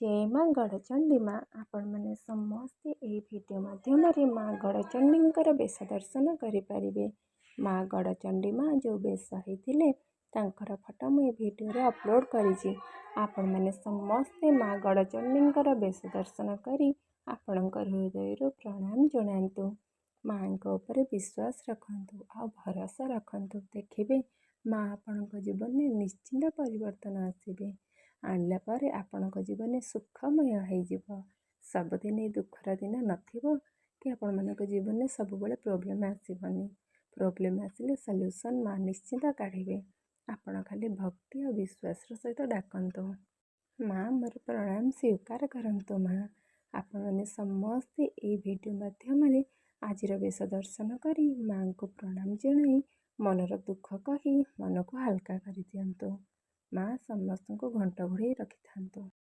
जय माँ गढ़चंडी माँ आपण मैंने समस्ते यही वीडियो माध्यम माँ गढ़चंडी बेश दर्शन करें। माँ गढ़चंडी माँ जो बेश होते फोटो मुझे वीडियो अपलोड करी। आपण मैंने समस्ते माँ गढ़चंडी बेश दर्शन कर हृदय प्रणाम जनातु। माँ उपर विश्वास रखु आ भरोसा रखु। देखिए माँ आपण जीवन में निश्चिंत परिवर्तन आसबे। आणला पर आपण जीवन सुखमय हो। सबुदिन दुखर दिन नथिबो कि आपण मान जीवन में सब बेले प्रोब्लेम आसबनी। प्रोब्लेम आसिले सल्यूशन माँ निश्चिंत काढ़े। आपण खाली भक्ति और विश्वास सहित डाकतु। माँ मोर प्रणाम स्वीकार करंतु। माँ आपण मैंने समस्ते ये वीडियो माध्यम आज बेश दर्शन करी माँ को प्रणाम जनाई मनर दुख कही मन को हल्का कर दियंतु। माँ समस्त को घंट घोड़े रखि था।